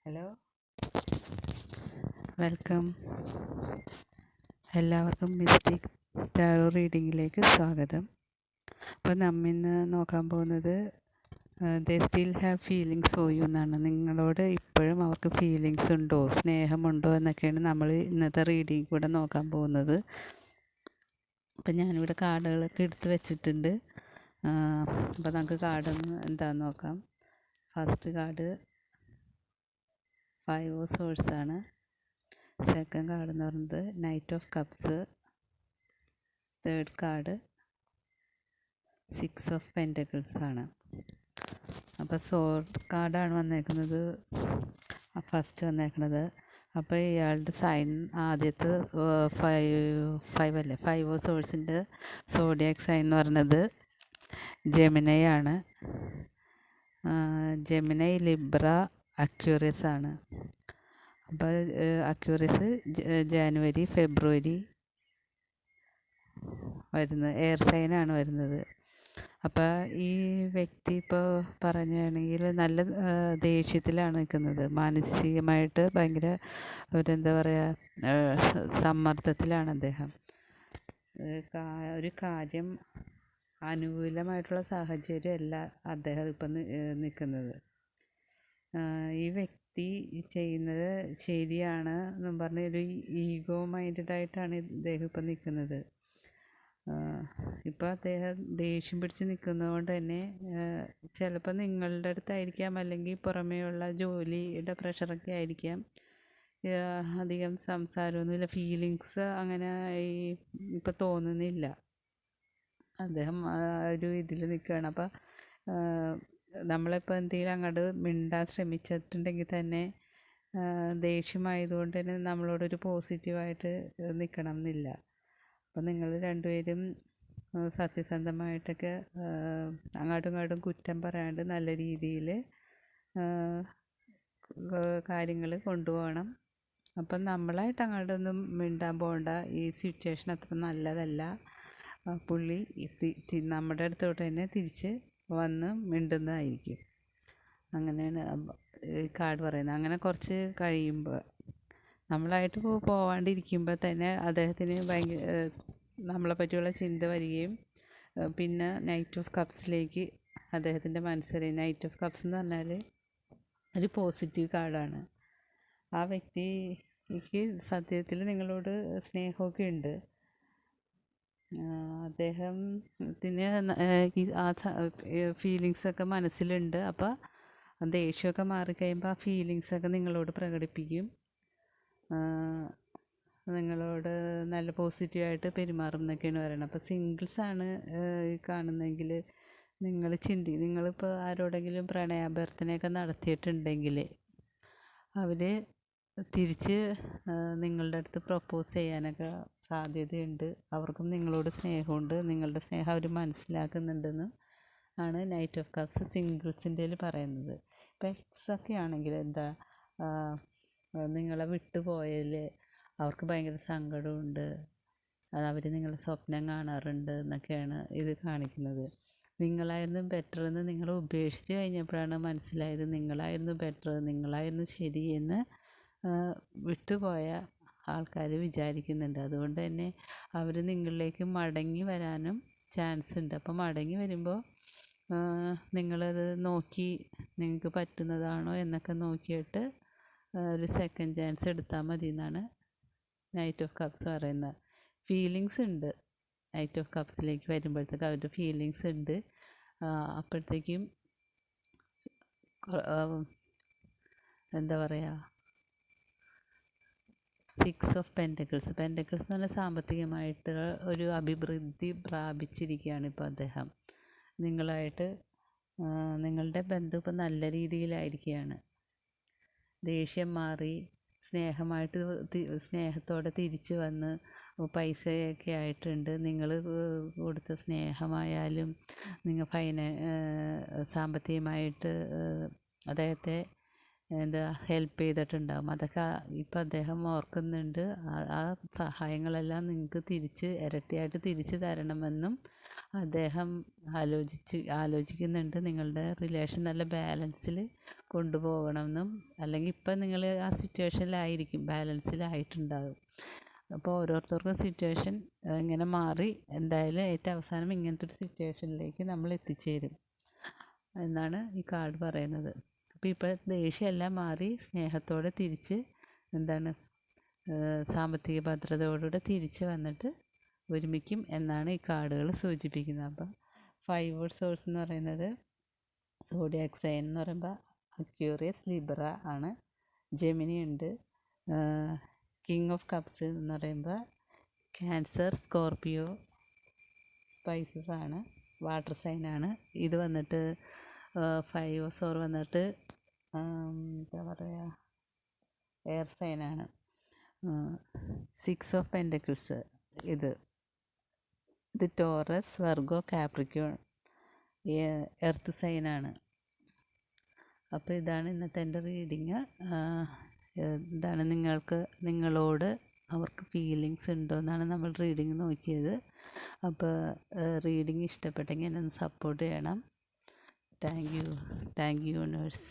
Hello, welcome. എല്ലാവർക്കും mistake tarot റീഡിങ്ങിലേക്ക് സ്വാഗതം. അപ്പോൾ നമ്മ ഇന്ന് നോക്കാൻ പോകുന്നത് ദേ still have feelings for you എന്നാണ്. നിങ്ങളോട് ഇപ്പോഴും അവർക്ക് ഫീലിങ്സ് ഉണ്ടോ, സ്നേഹമുണ്ടോ എന്നൊക്കെയാണ് നമ്മൾ ഇന്നത്തെ റീഡിങ് കൂടെ നോക്കാൻ പോകുന്നത്. അപ്പം ഞാനിവിടെ കാർഡുകളൊക്കെ എടുത്ത് വെച്ചിട്ടുണ്ട്. അപ്പോൾ നമുക്ക് കാർഡൊന്ന് എന്താണെന്ന് നോക്കാം. ഫസ്റ്റ് കാർഡ് 5 ഓഫ് സോഴ്സ് ആണ്. സെക്കൻഡ് കാർഡ് എന്ന് പറയുന്നത് knight of cups. Third card 6 of pentacles ആണ്. അപ്പോൾ സോർഡ് കാർഡാണ് വന്നേക്കുന്നത്, ഫസ്റ്റ് വന്നേക്കുന്നത്. അപ്പോൾ ഇയാളുടെ സൈൻ ആദ്യത്തെ 5 ഓഫ് സോഴ്സിൻ്റെ സോഡിയാക് സൈൻ എന്ന് പറയുന്നത് ജെമിനൈ ആണ്. ജെമിനൈ, ലിബ്ര, അക്യൂറിയസ് ആണ്. അപ്പോൾ അക്യൂറിയസ് ജാനുവരി, ഫെബ്രുവരി വരുന്നത്, എയർ സൈനാണ് വരുന്നത്. അപ്പോൾ ഈ വ്യക്തി ഇപ്പോൾ പറയുകയാണെങ്കിൽ നല്ല ദേഷ്യത്തിലാണ് നിൽക്കുന്നത്. മാനസികമായിട്ട് ഭയങ്കര എന്താ പറയുക, സമ്മർദ്ദത്തിലാണ് അദ്ദേഹം. ഒരു കാര്യം അനുകൂലമായിട്ടുള്ള സാഹചര്യമല്ല അദ്ദേഹം ഇപ്പം നിൽക്കുന്നത്. ഈ വ്യക്തി ചെയ്യുന്നത് ശരിയാണ് എന്നും പറഞ്ഞ ഒരു ഈഗോ മൈൻഡഡായിട്ടാണ് ഇദ്ദേഹം ഇപ്പം നിൽക്കുന്നത്. ഇപ്പോൾ അദ്ദേഹം ദേഷ്യം പിടിച്ച് നിൽക്കുന്നതുകൊണ്ട് തന്നെ ചിലപ്പോൾ നിങ്ങളുടെ അടുത്തായിരിക്കാം, അല്ലെങ്കിൽ പുറമേയുള്ള ജോലിയുടെ പ്രഷറൊക്കെ ആയിരിക്കാം. അധികം സംസാരമൊന്നുമില്ല, ഫീലിങ്സ് അങ്ങനെ ഇപ്പോൾ തോന്നുന്നില്ല. അദ്ദേഹം ഒരു ഇതിൽ നിൽക്കുകയാണ്. അപ്പോൾ നമ്മളിപ്പോൾ എന്തെങ്കിലും അങ്ങോട്ട് മിണ്ടാൻ ശ്രമിച്ചിട്ടുണ്ടെങ്കിൽ തന്നെ ദേഷ്യമായതുകൊണ്ട് തന്നെ നമ്മളോടൊരു പോസിറ്റീവായിട്ട് നിൽക്കണം എന്നില്ല. അപ്പോൾ നിങ്ങൾ രണ്ടുപേരും സത്യസന്ധമായിട്ടൊക്കെ അങ്ങോട്ടും ഇങ്ങോട്ടും കുറ്റം പറയാണ്ട് നല്ല രീതിയിൽ കാര്യങ്ങൾ കൊണ്ടുപോകണം. അപ്പം നമ്മളായിട്ട് അങ്ങോട്ടൊന്നും മിണ്ടാൻ പോകണ്ട. ഈ സിറ്റുവേഷൻ അത്ര നല്ലതല്ല. പുള്ളി നമ്മുടെ അടുത്തോട്ട് തന്നെ തിരിച്ച് വന്ന് മിണ്ടുന്നതായിരിക്കും. അങ്ങനെയാണ് കാർഡ് പറയുന്നത്. അങ്ങനെ കുറച്ച് കഴിയുമ്പോൾ നമ്മളായിട്ട് പോവാണ്ടിരിക്കുമ്പോൾ തന്നെ അദ്ദേഹത്തിന് ഭയങ്കര നമ്മളെ പറ്റിയുള്ള ചിന്ത വരികയും പിന്നെ നൈറ്റ് ഓഫ് കപ്സിലേക്ക് അദ്ദേഹത്തിൻ്റെ മനസ്സറിയും. നൈറ്റ് ഓഫ് കപ്സ് എന്ന് പറഞ്ഞാൽ ഒരു പോസിറ്റീവ് കാർഡാണ്. ആ വ്യക്തിക്ക് സത്യത്തിൽ നിങ്ങളോട് സ്നേഹമൊക്കെ ഉണ്ട്. അദ്ദേഹത്തിന് ആ ഫീലിങ്സൊക്കെ മനസ്സിലുണ്ട്. അപ്പോൾ ദേഷ്യമൊക്കെ മാറിക്കഴിയുമ്പോൾ ആ ഫീലിങ്സൊക്കെ നിങ്ങളോട് പ്രകടിപ്പിക്കും. നിങ്ങളോട് നല്ല പോസിറ്റീവായിട്ട് പെരുമാറും എന്നൊക്കെയാണ് പറയുന്നത്. അപ്പോൾ സിംഗിൾസാണ് കാണുന്നതെങ്കിൽ നിങ്ങളിപ്പോൾ ആരോടെങ്കിലും പ്രണയാഭ്യർത്ഥനയൊക്കെ നടത്തിയിട്ടുണ്ടെങ്കിൽ അവർ തിരിച്ച് നിങ്ങളുടെ അടുത്ത് പ്രൊപ്പോസ് ചെയ്യാനൊക്കെ സാധ്യതയുണ്ട്. അവർക്കും നിങ്ങളോട് സ്നേഹമുണ്ട്, നിങ്ങളുടെ സ്നേഹം അവർ മനസ്സിലാക്കുന്നുണ്ടെന്ന് ആണ് നൈറ്റ് ഓഫ് കപ്സ് സിംഗിൾസിൻ്റെ പറയുന്നത്. ഇപ്പോൾ എക്സൊക്കെ ആണെങ്കിൽ എന്താ, നിങ്ങളെ വിട്ടുപോയതിൽ അവർക്ക് ഭയങ്കര സങ്കടമുണ്ട്, അവർ നിങ്ങളെ സ്വപ്നം കാണാറുണ്ട് എന്നൊക്കെയാണ് ഇത് കാണിക്കുന്നത്. നിങ്ങളായിരുന്നു ബെറ്റർ എന്ന് നിങ്ങൾ ഉപേക്ഷിച്ച് കഴിഞ്ഞപ്പോഴാണ് മനസ്സിലായത് നിങ്ങളായിരുന്നു ബെറ്റർ, നിങ്ങളായിരുന്നു ശരി എന്ന് വിട്ടുപോയ ആൾക്കാർ വിചാരിക്കുന്നുണ്ട്. അതുകൊണ്ട് തന്നെ അവർ നിങ്ങളിലേക്ക് മടങ്ങി വരാനും ചാൻസ് ഉണ്ട്. അപ്പോൾ മടങ്ങി വരുമ്പോൾ നിങ്ങളത് നോക്കി നിങ്ങൾക്ക് പറ്റുന്നതാണോ എന്നൊക്കെ നോക്കിയിട്ട് ഒരു സെക്കൻഡ് ചാൻസ് എടുത്താൽ മതി എന്നാണ് നൈറ്റ് ഓഫ് കപ്സ് പറയുന്നത്. ഫീലിങ്സ് ഉണ്ട്. നൈറ്റ് ഓഫ് കപ്സിലേക്ക് വരുമ്പോഴത്തേക്ക് അവരുടെ ഫീലിങ്സ് ഉണ്ട്. അപ്പോഴത്തേക്കും എന്താ പറയുക, 6 ഓഫ് പെൻറ്റക്കിൾസ് എന്ന് പറഞ്ഞാൽ സാമ്പത്തികമായിട്ട് ഒരു അഭിവൃദ്ധി പ്രാപിച്ചിരിക്കുകയാണ് ഇപ്പോൾ അദ്ദേഹം. നിങ്ങളായിട്ട് നിങ്ങളുടെ ബന്ധം ഇപ്പോൾ നല്ല രീതിയിലായിരിക്കുകയാണ്. ദേഷ്യം മാറി സ്നേഹത്തോടെ തിരിച്ച് വന്ന് പൈസയൊക്കെ ആയിട്ടുണ്ട്. നിങ്ങൾ കൊടുത്ത സ്നേഹമായാലും നിങ്ങൾ സാമ്പത്തികമായിട്ട് അദ്ദേഹത്തെ ഹെൽപ്പ് ചെയ്തിട്ടുണ്ടാകും. അതൊക്കെ ഇപ്പം അദ്ദേഹം ഓർക്കുന്നുണ്ട്. ആ സഹായങ്ങളെല്ലാം നിങ്ങൾക്ക് ഇരട്ടിയായിട്ട് തിരിച്ച് തരണമെന്നും അദ്ദേഹം ആലോചിക്കുന്നുണ്ട് നിങ്ങളുടെ റിലേഷൻ നല്ല ബാലൻസിൽ കൊണ്ടുപോകണമെന്നും. അല്ലെങ്കിൽ ഇപ്പം നിങ്ങൾ ആ സിറ്റുവേഷനിലായിരിക്കും, ബാലൻസിലായിട്ടുണ്ടാകും. അപ്പോൾ ഓരോരുത്തർക്കും സിറ്റുവേഷൻ ഇങ്ങനെ മാറി എന്തായാലും ഏറ്റവും അവസാനം ഇങ്ങനത്തെ ഒരു സിറ്റുവേഷനിലേക്ക് നമ്മൾ എത്തിച്ചേരും എന്നാണ് ഈ കാർഡ് പറയുന്നത്. അപ്പോൾ ഇപ്പോൾ ദേഷ്യമെല്ലാം മാറി സ്നേഹത്തോടെ തിരിച്ച് സാമ്പത്തിക ഭദ്രതയോടുകൂടെ തിരിച്ച് വന്നിട്ട് ഒരുമിക്കും എന്നാണ് ഈ കാർഡുകൾ സൂചിപ്പിക്കുന്നത്. അപ്പം 5 ഓഫ് സോഴ്സ് എന്ന് പറയുന്നത് സോഡിയാക് സൈൻ എന്ന് പറയുമ്പോൾ അക്യൂറിയസ്, ലിബ്ര ആണ്. ജെമിനി ഉണ്ട്. കിങ് ഓഫ് കപ്സ് എന്ന് പറയുമ്പോൾ ക്യാൻസർ, സ്കോർപ്പിയോ, സ്പൈസസ് ആണ്, വാട്ടർ സൈനാണ്. ഇത് വന്നിട്ട് 5 ഓഫ് സോർ വന്നിട്ട് എന്താ പറയുക, എയർ സൈനാണ്. 6 ഓഫ് പെൻറ്റക്കിൾസ് ഇത് ടോറസ്, വെർഗോ, കാപ്രിക്കോൺ, എർത്ത് സൈനാണ്. അപ്പോൾ ഇതാണ് ഇന്നത്തെ എൻ്റെ റീഡിങ്. എന്താണ് നിങ്ങളോട് അവർക്ക് ഫീലിങ്സ് ഉണ്ടോ എന്നാണ് നമ്മൾ റീഡിങ് നോക്കിയത്. അപ്പോൾ റീഡിങ് ഇഷ്ടപ്പെട്ടെങ്കിൽ എന്നെ ഒന്ന് സപ്പോർട്ട് ചെയ്യണം. Thank you universe.